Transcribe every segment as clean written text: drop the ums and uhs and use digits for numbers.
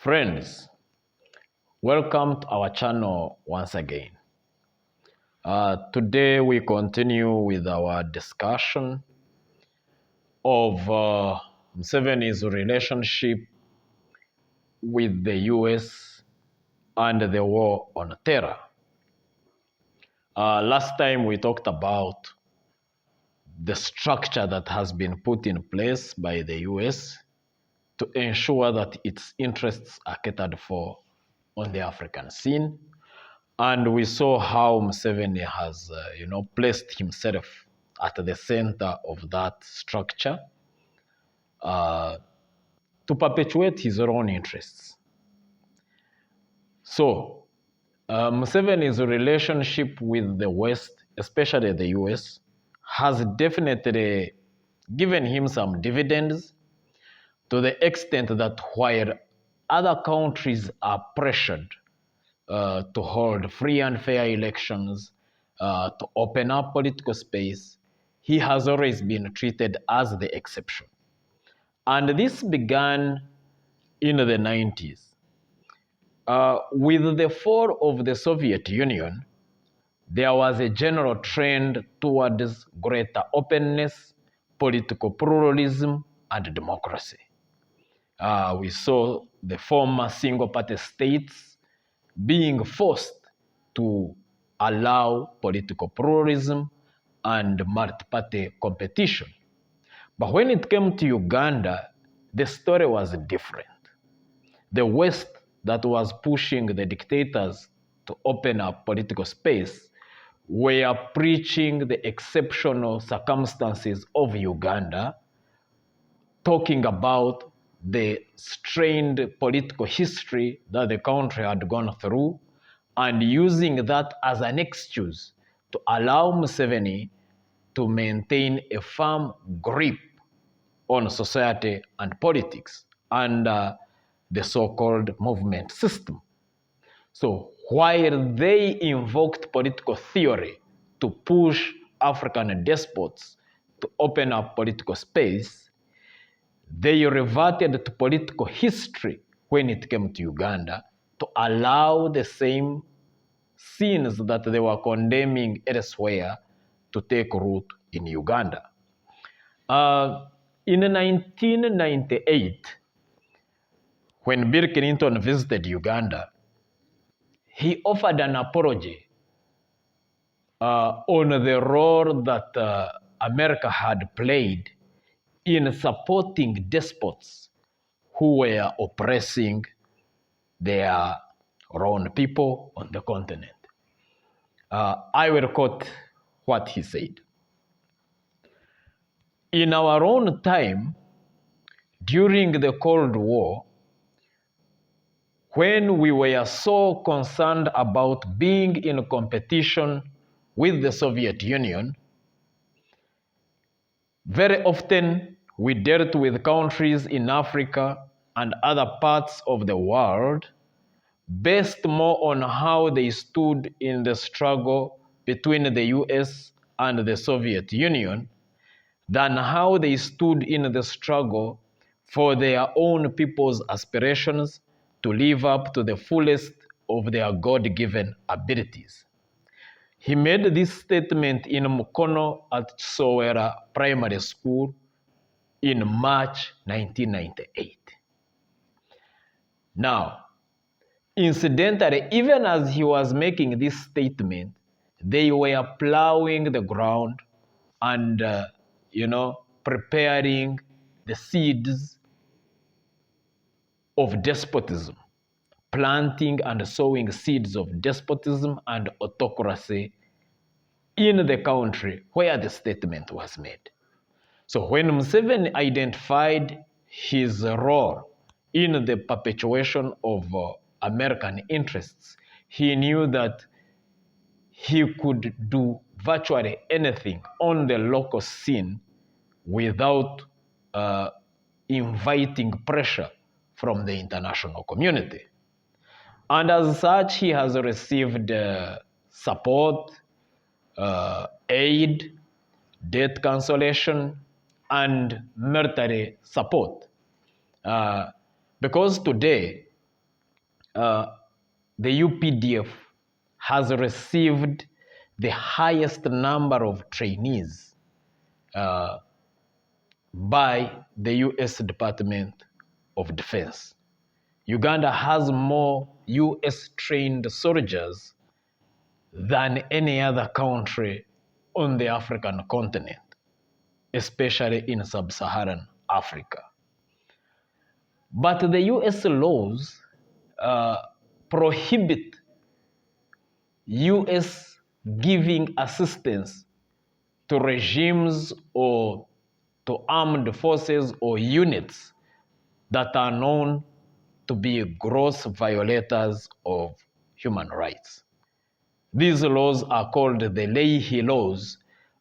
Friends, welcome to our channel once again. Today we continue with our discussion of Museveni's relationship with the U.S. and the war on terror. Last time we talked about the structure that has been put in place by the U.S. to ensure that its interests are catered for on the African scene. And we saw how Museveni has, placed himself at the center of that structure to perpetuate his own interests. So, Museveni's relationship with the West, especially the US, has definitely given him some dividends to the extent that while other countries are pressured to hold free and fair elections, to open up political space, he has always been treated as the exception. And this began in the 90s. With the fall of the Soviet Union, there was a general trend towards greater openness, political pluralism, and democracy. We saw the former single-party states being forced to allow political pluralism and multi-party competition. But when it came to Uganda, the story was different. The West that was pushing the dictators to open up political space were preaching the exceptional circumstances of Uganda, talking about the strained political history that the country had gone through, and using that as an excuse to allow Museveni to maintain a firm grip on society and politics under the so-called movement system. So while they invoked political theory to push African despots to open up political space, they reverted to political history when it came to Uganda to allow the same sins that they were condemning elsewhere to take root in Uganda. In 1998, when Bill Clinton visited Uganda, he offered an apology on the role that America had played in supporting despots who were oppressing their own people on the continent. I will quote what he said. In our own time, during the Cold War, when we were so concerned about being in competition with the Soviet Union, very often we dealt with countries in Africa and other parts of the world based more on how they stood in the struggle between the US and the Soviet Union than how they stood in the struggle for their own people's aspirations to live up to the fullest of their God-given abilities. He made this statement in Mukono at Sowera Primary School in March 1998. Now, incidentally, even as he was making this statement, they were plowing the ground and, preparing the seeds of despotism, planting and sowing seeds of despotism and autocracy in the country where the statement was made. So when Museveni identified his role in the perpetuation of American interests, he knew that he could do virtually anything on the local scene without inviting pressure from the international community. And as such, he has received support, aid, debt cancellation, and military support. Because today, the UPDF has received the highest number of trainees by the U.S. Department of Defense. Uganda has more U.S. trained soldiers than any other country on the African continent, especially in sub-Saharan Africa. But the U.S. laws prohibit U.S. giving assistance to regimes or to armed forces or units that are known to be gross violators of human rights. These laws are called the Leahy laws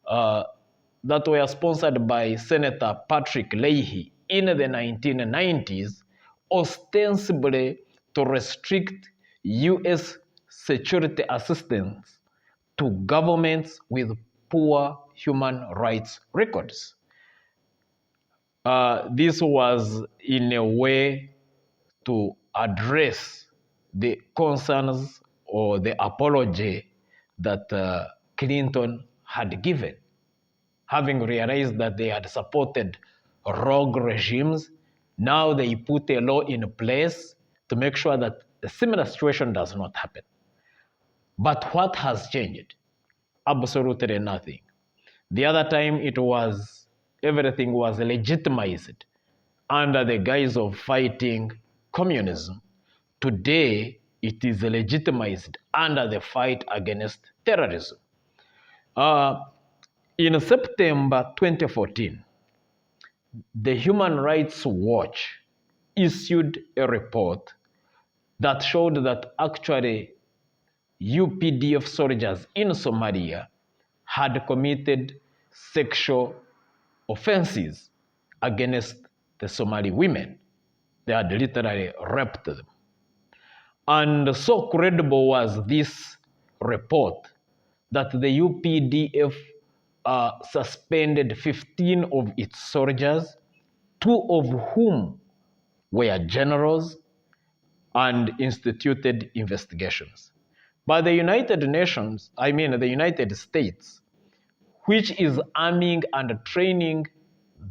that were sponsored by Senator Patrick Leahy in the 1990s, ostensibly to restrict U.S. security assistance to governments with poor human rights records. This was in a way to address the concerns or the apology that Clinton had given. Having realized that they had supported rogue regimes, now they put a law in place to make sure that a similar situation does not happen. But what has changed? Absolutely nothing. The other time everything was legitimized under the guise of fighting communism. Today, it is legitimized under the fight against terrorism. In September 2014, the Human Rights Watch issued a report that showed that actually UPDF soldiers in Somalia had committed sexual offenses against the Somali women. They had literally raped them. And so credible was this report that the UPDF suspended 15 of its soldiers, 2 of whom were generals, and instituted investigations. But the United States, which is arming and training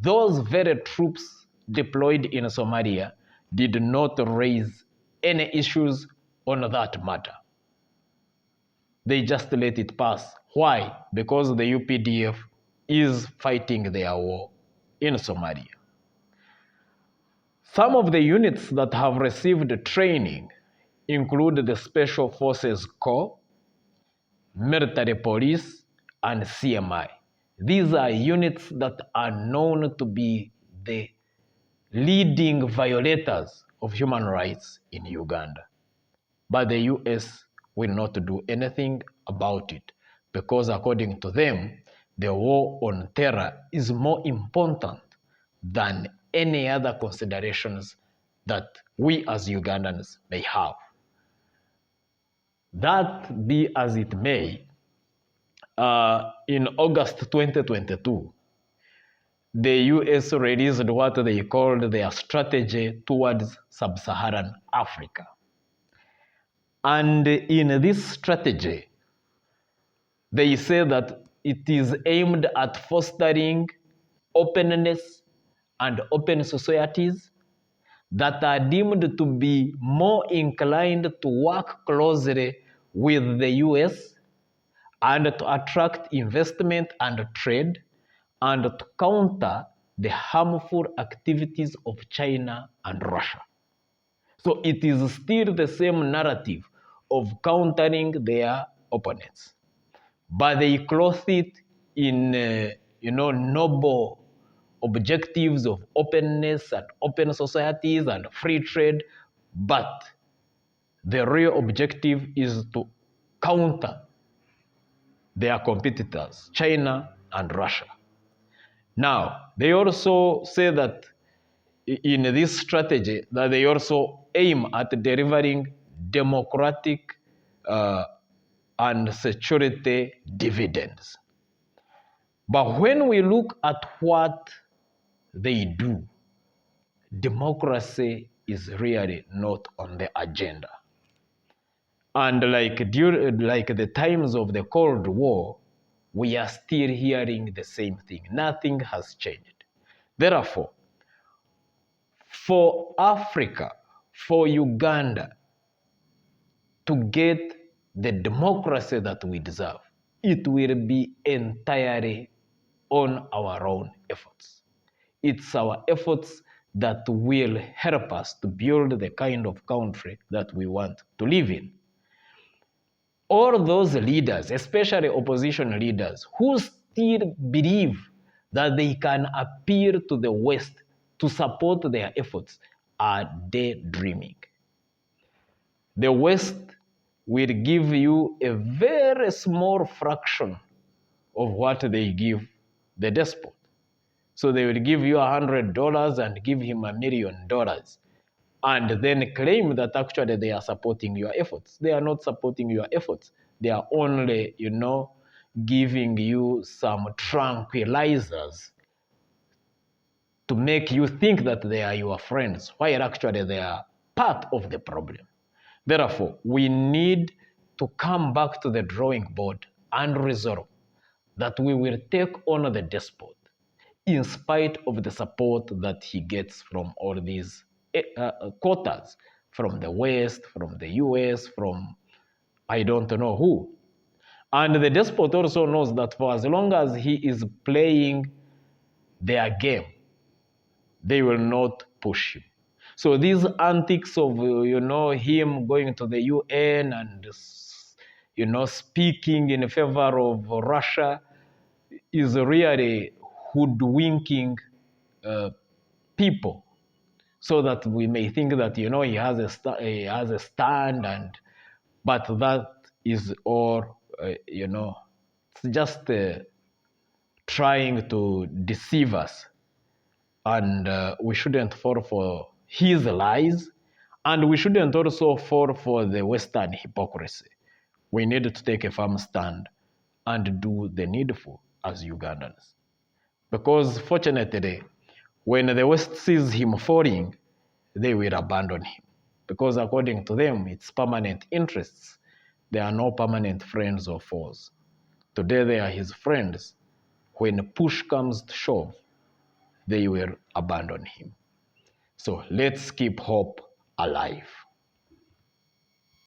those very troops deployed in Somalia, did not raise any issues on that matter. They just let it pass. Why? Because the UPDF is fighting their war in Somalia. Some of the units that have received training include the Special Forces Corps, military police, and CMI. These are units that are known to be the leading violators of human rights in Uganda. But the US will not do anything about it because, according to them, the war on terror is more important than any other considerations that we as Ugandans may have. That be as it may, in August 2022, the US released what they called their strategy towards sub-Saharan Africa. And in this strategy, they say that it is aimed at fostering openness and open societies that are deemed to be more inclined to work closely with the US and to attract investment and trade and to counter the harmful activities of China and Russia. So it is still the same narrative of countering their opponents, but they clothe it in noble objectives of openness and open societies and free trade, but the real objective is to counter their competitors, China and Russia. Now, they also say that in this strategy that they also aim at delivering democratic and security dividends. But when we look at what they do, democracy is really not on the agenda. And like the times of the Cold War, we are still hearing the same thing. Nothing has changed. Therefore, for Africa, for Uganda to get the democracy that we deserve, it will be entirely on our own efforts. It's our efforts that will help us to build the kind of country that we want to live in. All those leaders, especially opposition leaders, who still believe that they can appeal to the West to support their efforts, are daydreaming. The West will give you a very small fraction of what they give the despot. So they will give you $100 and give him $1 million and then claim that actually they are supporting your efforts. They are not supporting your efforts. They are only, giving you some tranquilizers to make you think that they are your friends, while actually they are part of the problem. Therefore, we need to come back to the drawing board and resolve that we will take on the despot in spite of the support that he gets from all these quotas, from the West, from the U.S., from I don't know who. And the despot also knows that for as long as he is playing their game, they will not push him. So these antics of, him going to the UN and, speaking in favor of Russia is really hoodwinking people so that we may think that, he has a stand, but that is all, it's just trying to deceive us. And we shouldn't fall for his lies, and we shouldn't also fall for the Western hypocrisy. We need to take a firm stand and do the needful as Ugandans. Because fortunately, when the West sees him falling, they will abandon him. Because according to them, it's permanent interests. There are no permanent friends or foes. Today they are his friends. When push comes to shove, they will abandon him. So let's keep hope alive.